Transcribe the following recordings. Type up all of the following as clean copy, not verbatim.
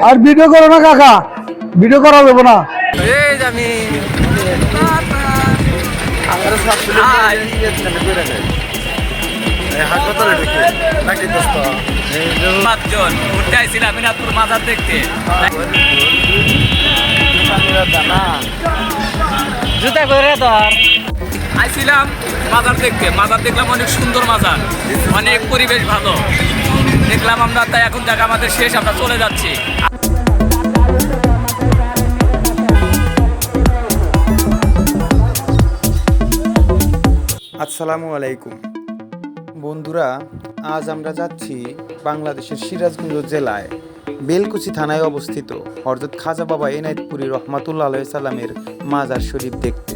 আর video করো না কাকা, ভিডিও করা যাবে না। এই যে আমি আমার হাসপাতালে ঢুকে নাকি দোস্ত পাঁচজন ঘুরতে আইছিলাম মিনাপুর মাজার দেখতে। জুতা করে ধর আইছিলাম মাজার দেখতে, মাজার দেখলাম অনেক সুন্দর মাজার, অনেক পরিবেশ ভালো দেখলাম আমরা। তাই এখন দেখা আমাদের শেষ, আমরা চলে যাচ্ছি। আসসালামু আলাইকুম বন্ধুরা, আজ আমরা যাচ্ছি বাংলাদেশের সিরাজগঞ্জ জেলায় বেলকুচি থানায় অবস্থিত হযরত খাজা বাবা এনায়েতপুরী রহমাতুল্লাহ আলাইহি সাল্লামের মাজার শরীফ দেখতে।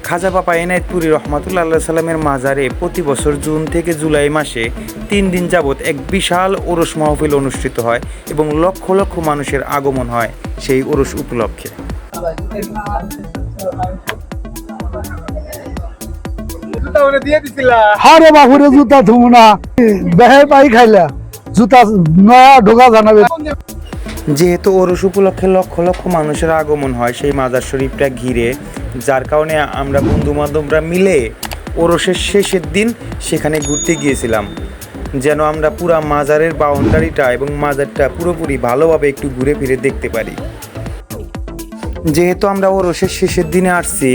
খাজা বাবা এনায়েতপুরী রহমাতুল্লাহ আলাইহি সাল্লামের মাজারে প্রতি বছর জুন থেকে জুলাই মাসে 3 দিন যাবৎ এক বিশাল ওরস মাহফিল অনুষ্ঠিত হয় এবং লক্ষ লক্ষ মানুষের আগমন হয় সেই ওরস উপলক্ষে। আরে বাপুরে জুতা ধুমু না, দেহে পাই খাইলা জুতা নয়া ঢোকা জানাবে। যেহেতু ওরস উপলক্ষে লক্ষ লক্ষ মানুষের আগমন হয় সেই মাজার শরীফটা ঘিরে, যার কারণে আমরা বন্ধু বান্ধবরা মিলে ওরসের শেষের দিন সেখানে ঘুরতে গিয়েছিলাম, যেন আমরা পুরা মাজারের বাউন্ডারিটা এবং মাজারটা পুরোপুরি ভালোভাবে একটু ঘুরে ফিরে দেখতে পারি। যেহেতু আমরা ওরসের শেষের দিনে আসছি,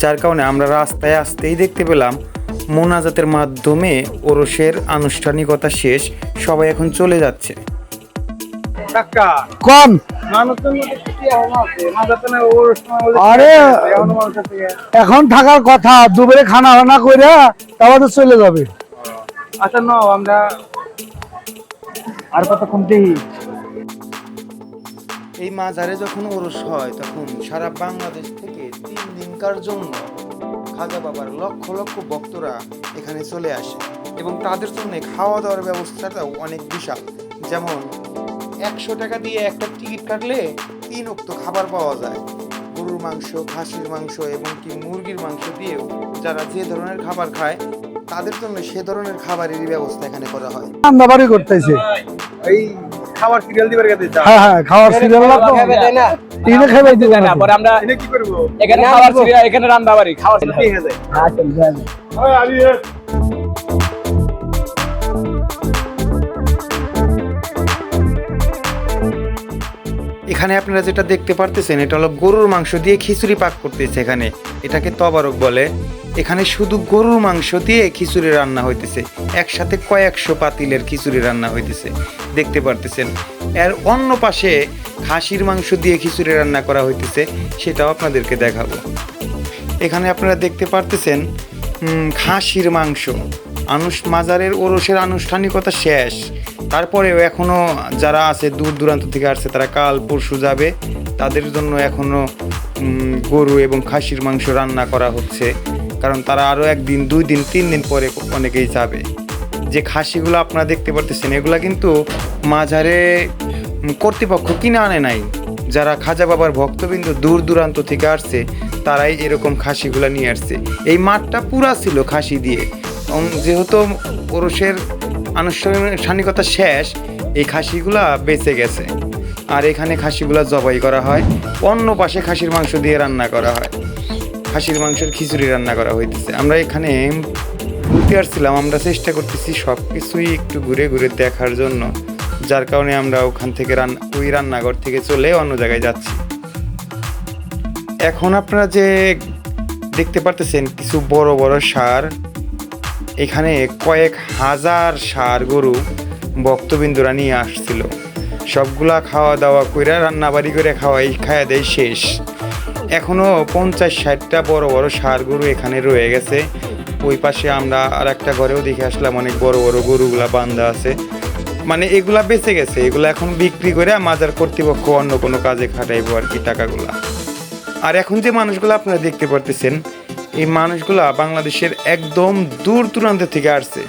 যার কারণে আমরা রাস্তায় আসতেই দেখতে পেলাম মোনাজাতের মাধ্যমে ওরসের আনুষ্ঠানিকতা শেষ, সবাই এখন চলে যাচ্ছে। কোন আরে এখন থাকার কথা, দুপুরে খানা বানা করে তারপরে চলে যাবে। আচ্ছা ন আমরা আর কতক্ষণ দেখি। এই মাজারে যখন ওরস হয় তখন সারা বাংলাদেশ থেকে 3 দিনকার জন্য খাজা বাবার লক্ষ লক্ষ ভক্তরা এখানে চলে আসে এবং তাদের জন্য খাওয়া দাওয়ার ব্যবস্থাটাও অনেক বিশাল। যেমন 100 টাকা দিয়ে একটা টিকিট কাটলে 3 ওয়াক্ত খাবার পাওয়া যায়। গরুর মাংস, খাসির মাংস এবং কি মুরগির মাংস দিয়েও যারা যে ধরনের খাবার খায় তাদের জন্য সে ধরনের খাবারেরই ব্যবস্থা এখানে করা হয়। রান্না বাড়ি করতেছে, এই খাবার সিরিয়াল দিবার কাছে যা। হ্যাঁ হ্যাঁ, খাওয়ার সিরিয়াল না তো তিনে খাবে দিবে না। পরে আমরা এনে কি করব? এখানে খাবার সিরিয়াল, এখানে রান্না বাড়ি খাওয়ার কি হয়ে যায়? ওই আলি এখানে আপনারা যেটা দেখতে পারতেছেন এটা হলো গরুর মাংস দিয়ে খিচুড়ি পাক করতেছে। এখানে এটাকে তবারক বলে। এখানে শুধু গরুর মাংস দিয়ে খিচুড়ি রান্না হইতেছে, একসাথে কয়েকশো পাতিলের খিচুড়ি রান্না হইতেছে দেখতে পারতেছেন। এর অন্য পাশে খাসির মাংস দিয়ে খিচুড়ি রান্না করা হইতেছে, সেটাও আপনাদেরকে দেখাবো। এখানে আপনারা দেখতে পারতেছেন খাসির মাংস। মাজারের ওরসের আনুষ্ঠানিকতা শেষ, তারপরেও এখনও যারা আছে দূর দূরান্ত থেকে আসছে তারা কাল পরশু যাবে, তাদের জন্য এখনও গরু এবং খাসির মাংস রান্না করা হচ্ছে, কারণ তারা আরও 1 দিন 2 দিন 3 দিন পরে অনেকেই যাবে। যে খাসিগুলো আপনারা দেখতে পারতেছেন এগুলা কিন্তু মাজারে কর্তৃপক্ষ কিনে আনে নাই, যারা খাজা বাবার ভক্তবৃন্দ দূর দূরান্ত থেকে আসছে তারাই এরকম খাসিগুলা নিয়ে আসছে। এই মাঠটা পুরা ছিল খাসি দিয়ে, যেহেতু ওরসের আনুষ্ঠানিকতা শেষ এই খাসিগুলা বেঁচে গেছে, আর এখানে খাসিগুলা জবাই করা হয়, অন্য পাশে খাসির মাংস দিয়ে রান্না করা হয়, খাসির মাংসের খিচুড়ি রান্না করা হইতেছে। আমরা এখানে ঘুরতে আসছিলাম, আমরা চেষ্টা করতেছি সব কিছুই একটু ঘুরে ঘুরে দেখার জন্য, যার কারণে আমরা ওখান থেকে ওই রান্নাঘর থেকে চলে অন্য জায়গায় যাচ্ছি। এখন আপনারা যে দেখতে পারতেছেন কিছু বড় বড় ষাঁড়, এখানে কয়েক হাজার ষাঁড় গরু ভক্তবৃন্দরা নিয়ে আসছিল, সবগুলা খাওয়া দাওয়া করে রান্নাবাড়ি করে খাওয়া দেয় শেষ। এখনও 50-60টা বড় বড় ষাঁড় গরু এখানে রয়ে গেছে। ওই পাশে আমরা আর একটা ঘরেও দেখে আসলাম, অনেক বড় বড় গরুগুলা বান্ধা আছে, মানে এগুলা বেঁচে গেছে, এগুলা এখন বিক্রি করে মাজার কর্তৃপক্ষ অন্য কোনো কাজে খাটাইবো আর কি টাকাগুলা। আর এখন যে মানুষগুলো আপনারা দেখতে পারতেছেন এই মানুষগুলা বাংলাদেশের একদম দূর দূরান্ত থেকে আসছে,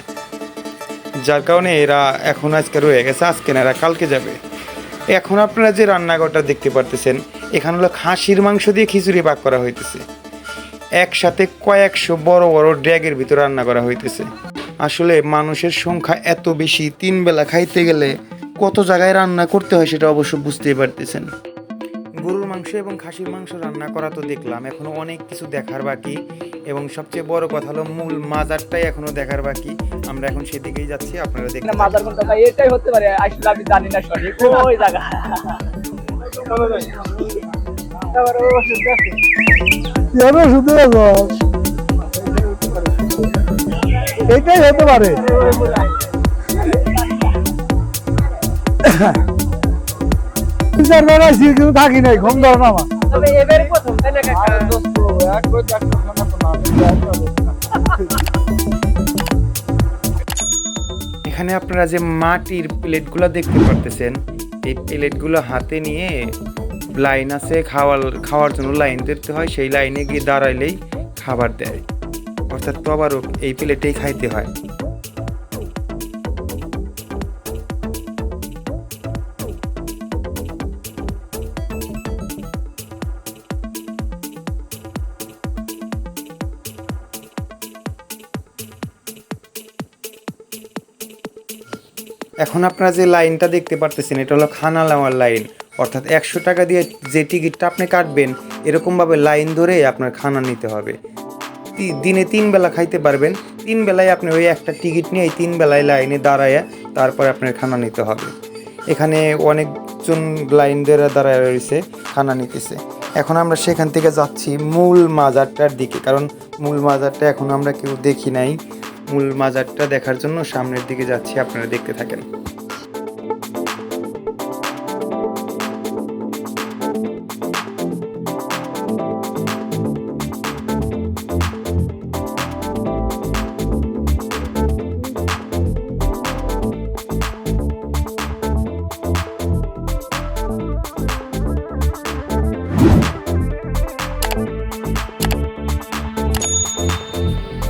যার কারণে এরা এখন আজকে রয়ে গেছে, আজকে না এরা কালকে যাবে। এখন আপনারা যে রান্নাঘরটা দেখতে পারতেছেন এখানে হলো খাসির মাংস দিয়ে খিচুড়ি পাক করা হইতেছে, একসাথে কয়েকশো বড় বড় ড্যাগের ভিতরে রান্না করা হইতেছে। আসলে মানুষের সংখ্যা এত বেশি, 3 বেলা খাইতে গেলে কত জায়গায় রান্না করতে হয় সেটা অবশ্য বুঝতেই পারতেছেন। গরুর মাংস এবং খাসির মাংস রান্না করা তো দেখলাম, এখনো অনেক কিছু দেখার বাকি এবং সবচেয়ে বড় কথা হলো মূল মাজারটাই এখনো দেখার বাকি। আমরা এখন সেদিকেই যাচ্ছি, আপনারা দেখতে থাকুন। মাজার কোনটা ভাই? এটাই হতে পারে, আসলে আমি জানি না সঠিক ওই জায়গা। শুধু এইটাই হতে পারে। কিন্তু থাকি নাই, ঘুম ধরো না আমার। তবে এবারে প্রথম তাই না কাকা? এখানে আপনারা যে মাটির প্লেটগুলো দেখতে পারতেছেন, এই প্লেটগুলো হাতে নিয়ে লাইন আছে, খাওয়ার জন্য লাইন ধরতে হয়, সেই লাইনে গিয়ে দাঁড়াইলেই খাবার দেয়, অর্থাৎ তবারক এই প্লেটেই খাইতে হয়। এখন আপনারা যে লাইনটা দেখতে পারতেছেন এটা হলো খানা নেওয়ার লাইন, অর্থাৎ 100 টাকা দিয়ে যে টিকিটটা আপনি কাটবেন এরকমভাবে লাইন ধরে আপনার খানা নিতে হবে। দিনে 3 বেলা খাইতে পারবেন, 3 বেলায় আপনি ওই একটা টিকিট নিয়ে এই 3 বেলায় লাইনে দাঁড়ায় তারপরে আপনার খানা নিতে হবে। এখানে অনেকজন লাইন ধরে দাঁড়ায় রয়েছে, খানা নিতেছে। এখন আমরা সেখান থেকে যাচ্ছি মূল মাজারটার দিকে, কারণ মূল মাজারটা এখন আমরা কেউ দেখি নাই। মূল মাজারটা দেখার জন্য সামনের দিকে যাচ্ছি, আপনারা দেখতে থাকেন।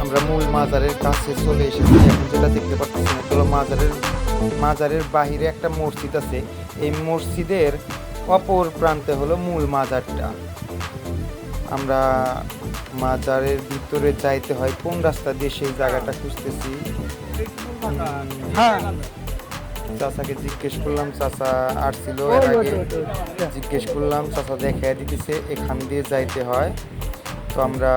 আমরা মূল মাজারের কাছে চলে এসেছি। এখন যেটা দেখতে পাচ্ছি হলো মাজারের বাহিরে একটা মসজিদ আছে, এই মসজিদের অপর প্রান্তে হলো মূল মাজারটা। আমরা মাজারের ভিতরে যাইতে হয় কোন রাস্তা দিয়ে সেই জায়গাটা খুঁজতেছি। হ্যাঁ, চাচাকে জিজ্ঞেস করলাম, চাচা আসছিল এর আগে, জিজ্ঞেস করলাম, চাচা দেখাই দিতেছে এখান দিয়ে যাইতে হয়। তো আমরা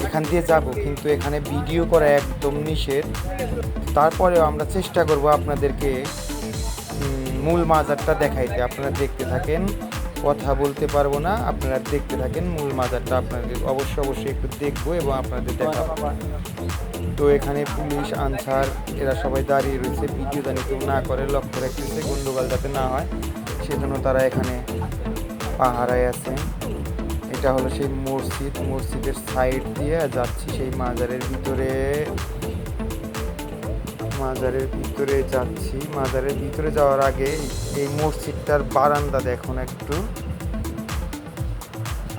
এখান দিয়ে যাব, কিন্তু এখানে ভিডিও করা একদম নিষেধ। তারপরেও আমরা চেষ্টা করব আপনাদেরকে মূল মাজারটা দেখাইতে। আপনারা দেখতে থাকেন, কথা বলতে পারবো না, আপনারা দেখতে থাকেন। মূল মাজারটা আপনাদের অবশ্যই একটু দেখবো এবং আপনাদের দেখাবো। তো এখানে পুলিশ, আনসার এরা সবাই দাঁড়িয়ে রয়েছে, ভিডিও জানি কেউ না করে লক্ষ্য রাখতেছে, গন্ডগোল যাতে না হয় সেজন্য তারা এখানে পাহারায় আছে। এটা হলো সেই মসজিদের সাইড দিয়ে যাচ্ছি সেই মাজারের ভিতরে যাচ্ছি। মাজারের ভিতরে যাওয়ার আগে এই মসজিদটার বারান্দা দেখুন একটু।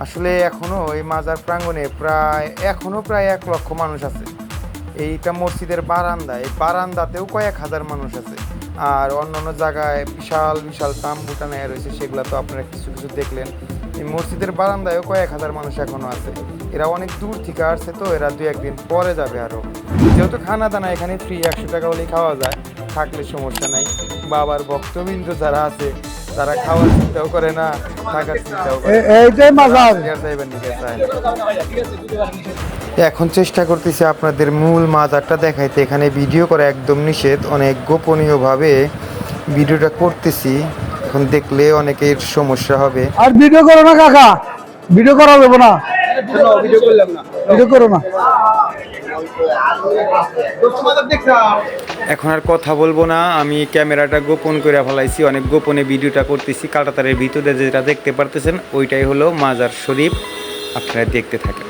আসলে এখনো এই মাজার প্রাঙ্গণে প্রায় 1 লক্ষ মানুষ আছে। এইটা মসজিদের বারান্দা, এই বারান্দাতেও কয়েক হাজার মানুষ আছে। আর অন্যান্য জায়গায় বিশাল তাম্বু টানায় রয়েছে, সেগুলো তো আপনারা কিছু দেখলেন। এই মসজিদের বারান্দায়ও কয়েক হাজার মানুষ এখনো আছে। এরা অনেক দূর থেকে আসছে, তো এরা 2-1 দিন পরে যাবে আরো। যেহেতু খানা দানা এখানে ফ্রি, 100 টাকা হলেই খাওয়া যায়, থাকলে সমস্যা নাই। বাবার ভক্তবৃন্দ যারা আছে তারা খাওয়ার চিন্তাও করে না, থাকার চিন্তাও করে। এইটাই মাজার। এখন চেষ্টা করতেছি আপনাদের মূল মাজারটা দেখাইতে। এখানে ভিডিও করা একদম নিষেধ, অনেক গোপনীয়ভাবে ভিডিওটা করতেছি। এখন দেখলে অনেকের সমস্যা হবে। আর ভিডিও করো না কাকা, ভিডিও করা যাবে না, ভিডিও করো না। এখন আর কথা বলবো না, আমি ক্যামেরাটা গোপন করে ফেলাইছি, অনেক গোপনে ভিডিওটা করতেছি। কাঁটাতারের ভিতরে যেটা দেখতে পারতেছেন ওইটাই হলো মাজার শরীফ, আপনারা দেখতে থাকেন।